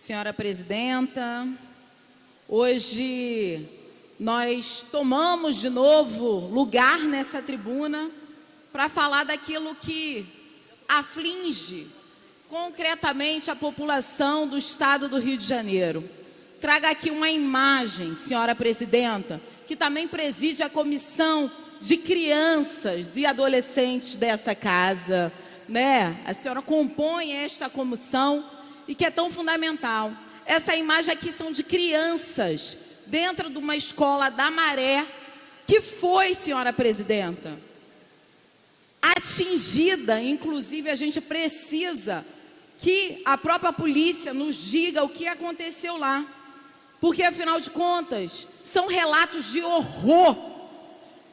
Senhora presidenta, hoje nós tomamos de novo lugar nessa tribuna para falar daquilo que aflige concretamente a população do estado do Rio de Janeiro. Traga aqui uma imagem, senhora presidenta, que também preside a comissão de crianças e adolescentes dessa casa, né? A senhora compõe esta comissão e que é tão fundamental. Essa imagem aqui são de crianças dentro de uma escola da Maré, que foi, senhora presidenta, atingida. Inclusive, a gente precisa que a própria polícia nos diga o que aconteceu lá, porque, afinal de contas, são relatos de horror.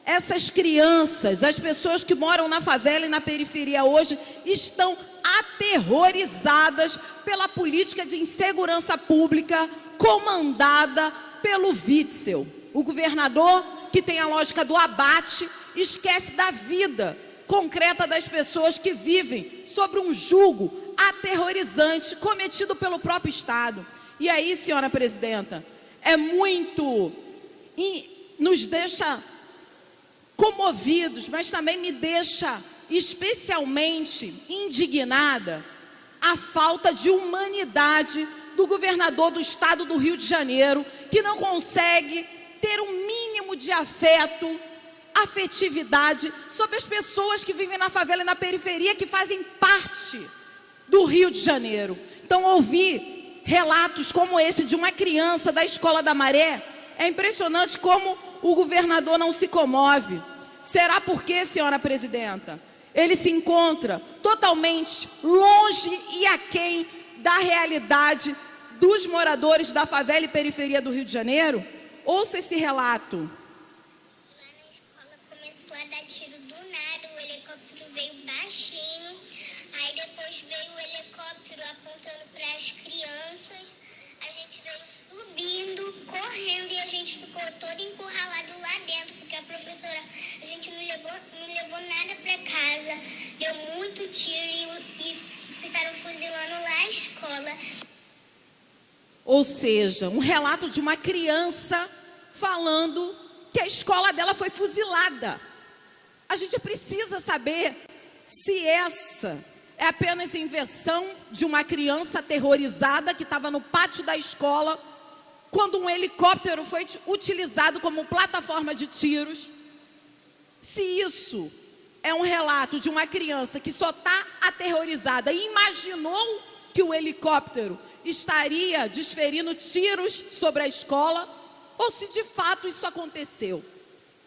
Essas crianças, as pessoas que moram na favela e na periferia hoje, estão aterrorizadas pela política de insegurança pública comandada pelo Witzel. O governador, que tem a lógica do abate, esquece da vida concreta das pessoas que vivem sobre um jugo aterrorizante cometido pelo próprio Estado. E aí, senhora presidenta, é muito... nos deixa comovidos, mas também me deixa especialmente indignada a falta de humanidade do governador do estado do Rio de Janeiro, que não consegue ter um mínimo de afetividade sobre as pessoas que vivem na favela e na periferia, que fazem parte do Rio de Janeiro. Então, ouvir relatos como esse de uma criança da Escola da Maré, é impressionante como o governador não se comove. Será porque, senhora presidenta, ele se encontra totalmente longe e aquém da realidade dos moradores da favela e periferia do Rio de Janeiro? Ouça esse relato. Lá na escola começou a dar tiro do nada, o helicóptero veio baixinho, aí depois veio o helicóptero apontando para as crianças, a gente veio subindo, correndo e a gente ficou todo encurralado lá dentro, porque a professora, a gente não levou nada para casa, deu muito tiro e ficaram fuzilando lá a escola. Ou seja, um relato de uma criança falando que a escola dela foi fuzilada. A gente precisa saber se essa é apenas invenção de uma criança aterrorizada que estava no pátio da escola quando um helicóptero foi utilizado como plataforma de tiros. Se isso é um relato de uma criança que só está aterrorizada e imaginou que o helicóptero estaria desferindo tiros sobre a escola, ou se de fato isso aconteceu.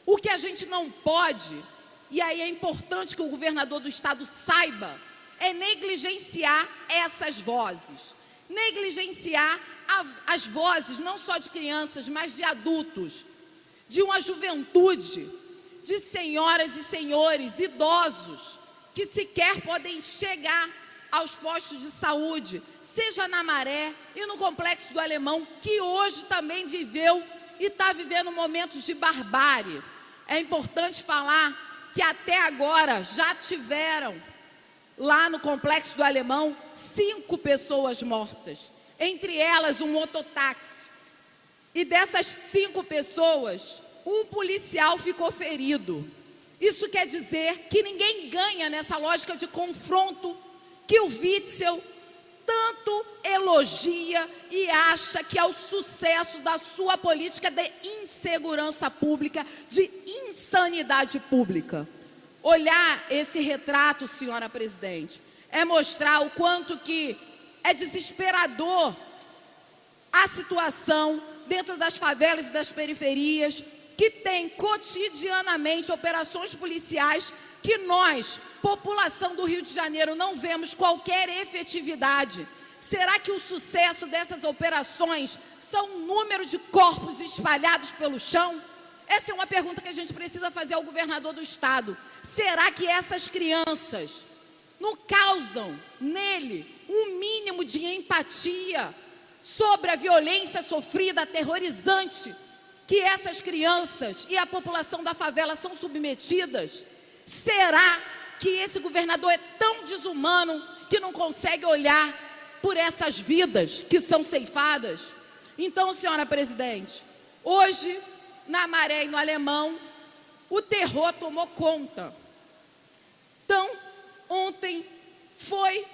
O que a gente não pode, e aí é importante que o governador do estado saiba, é negligenciar essas vozes. Negligenciar as vozes não só de crianças, mas de adultos, de uma juventude, de senhoras e senhores idosos que sequer podem chegar aos postos de saúde, seja na Maré e no Complexo do Alemão, que hoje também viveu e está vivendo momentos de barbárie. É importante falar que até agora já tiveram lá no Complexo do Alemão 5 pessoas mortas, entre elas um mototáxi. E dessas 5 pessoas, um policial ficou ferido. Isso quer dizer que ninguém ganha nessa lógica de confronto que o Witzel tanto elogia e acha que é o sucesso da sua política de insegurança pública, de insanidade pública. Olhar esse retrato, senhora presidente, é mostrar o quanto que é desesperador a situação dentro das favelas e das periferias, que tem cotidianamente operações policiais que nós, população do Rio de Janeiro, não vemos qualquer efetividade. Será que o sucesso dessas operações são um número de corpos espalhados pelo chão? Essa é uma pergunta que a gente precisa fazer ao governador do estado. Será que essas crianças não causam nele um mínimo de empatia sobre a violência sofrida, aterrorizante, que essas crianças e a população da favela são submetidas? Será que esse governador é tão desumano que não consegue olhar por essas vidas que são ceifadas. Então, senhora presidente, hoje, na Maré e no Alemão, o terror tomou conta. Então, ontem foi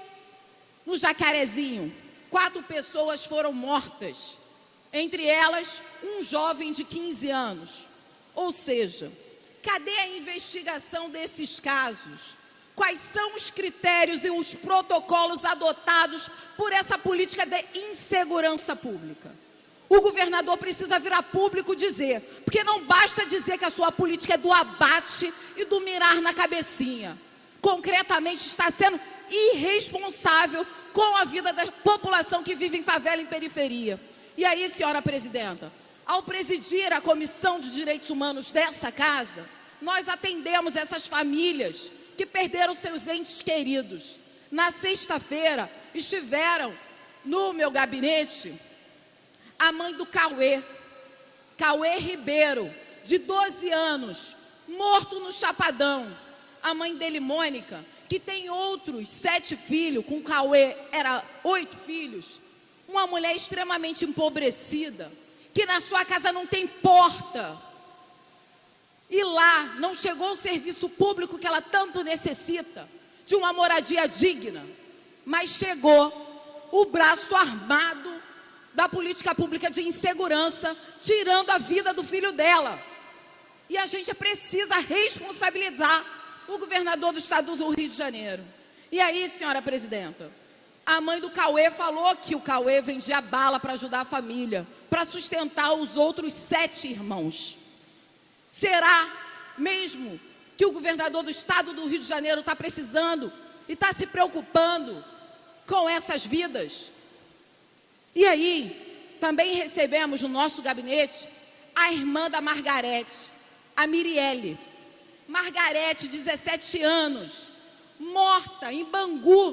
no Jacarezinho, 4 pessoas foram mortas, entre elas um jovem de 15 anos. Ou seja, cadê a investigação desses casos? Quais são os critérios e os protocolos adotados por essa política de insegurança pública? O governador precisa vir a público dizer, porque não basta dizer que a sua política é do abate e do mirar na cabecinha. Concretamente, está sendo irresponsável com a vida da população que vive em favela e em periferia. E aí, senhora presidenta, ao presidir a Comissão de Direitos Humanos dessa casa, nós atendemos essas famílias que perderam seus entes queridos. Na sexta-feira, estiveram no meu gabinete a mãe do Cauê Ribeiro, de 12 anos, morto no Chapadão. A mãe dele, Mônica, que tem outros 7 filhos, com o Cauê era 8 filhos. Uma mulher extremamente empobrecida, que na sua casa não tem porta. E lá não chegou o serviço público que ela tanto necessita, de uma moradia digna, mas chegou o braço armado da política pública de insegurança, tirando a vida do filho dela. E a gente precisa responsabilizar o governador do estado do Rio de Janeiro. E aí, senhora presidenta, a mãe do Cauê falou que o Cauê vendia bala para ajudar a família, para sustentar os outros 7 irmãos. Será mesmo que o governador do estado do Rio de Janeiro está precisando e está se preocupando com essas vidas? E aí, também recebemos no nosso gabinete a irmã da Margarete, a Mirielle. Margarete, 17 anos, morta em Bangu,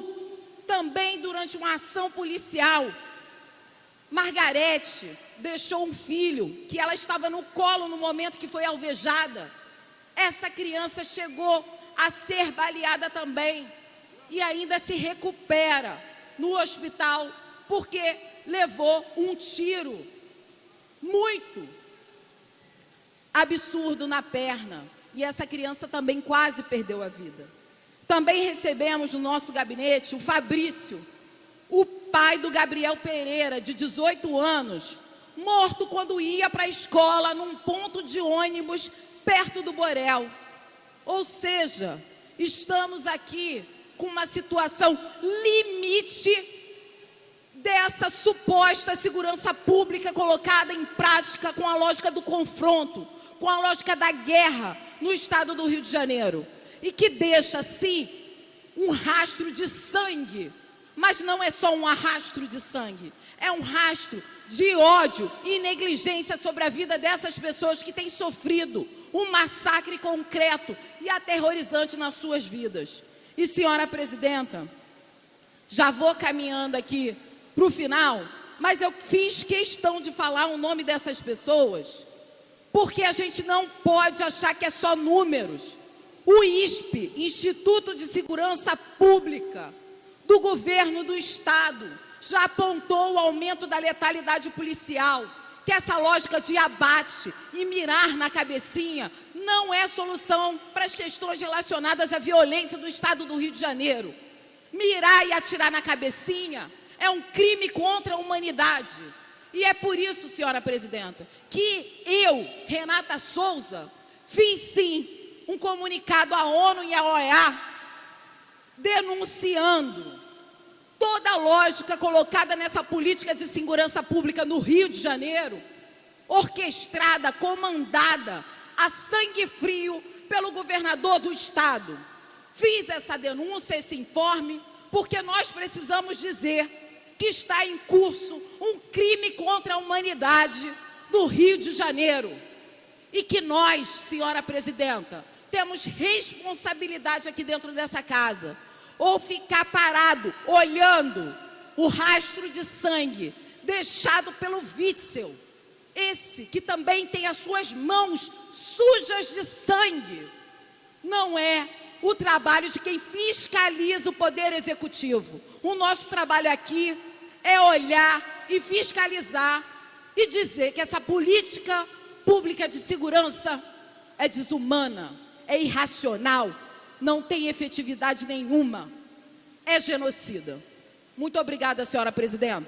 também durante uma ação policial. Margarete deixou um filho que ela estava no colo no momento que foi alvejada. Essa criança chegou a ser baleada também e ainda se recupera no hospital porque levou um tiro muito absurdo na perna. E essa criança também quase perdeu a vida. Também recebemos no nosso gabinete o Fabrício, o pai do Gabriel Pereira, de 18 anos, morto quando ia para a escola num ponto de ônibus perto do Borel. Ou seja, estamos aqui com uma situação limite dessa suposta segurança pública colocada em prática com a lógica do confronto, com a lógica da guerra no estado do Rio de Janeiro. E que deixa, sim, um rastro de sangue. Mas não é só um rastro de sangue, é um rastro de ódio e negligência sobre a vida dessas pessoas que têm sofrido um massacre concreto e aterrorizante nas suas vidas. E, senhora presidenta, já vou caminhando aqui para o final, mas eu fiz questão de falar o nome dessas pessoas, porque a gente não pode achar que é só números. O ISP, Instituto de Segurança Pública, do governo do estado, já apontou o aumento da letalidade policial, que essa lógica de abate e mirar na cabecinha não é solução para as questões relacionadas à violência do estado do Rio de Janeiro. Mirar e atirar na cabecinha é um crime contra a humanidade. E é por isso, senhora presidenta, que eu, Renata Souza, fiz sim um comunicado à ONU e à OEA denunciando toda a lógica colocada nessa política de segurança pública no Rio de Janeiro, orquestrada, comandada a sangue frio pelo governador do estado. Fiz essa denúncia, esse informe, porque nós precisamos dizer que está em curso um crime contra a humanidade no Rio de Janeiro. E que nós, senhora presidenta, temos responsabilidade aqui dentro dessa casa. Ou ficar parado, olhando o rastro de sangue deixado pelo Witzel, esse que também tem as suas mãos sujas de sangue, não é o trabalho de quem fiscaliza o poder executivo. O nosso trabalho aqui é olhar e fiscalizar e dizer que essa política pública de segurança é desumana, é irracional, não tem efetividade nenhuma, é genocida. Muito obrigada, senhora presidenta.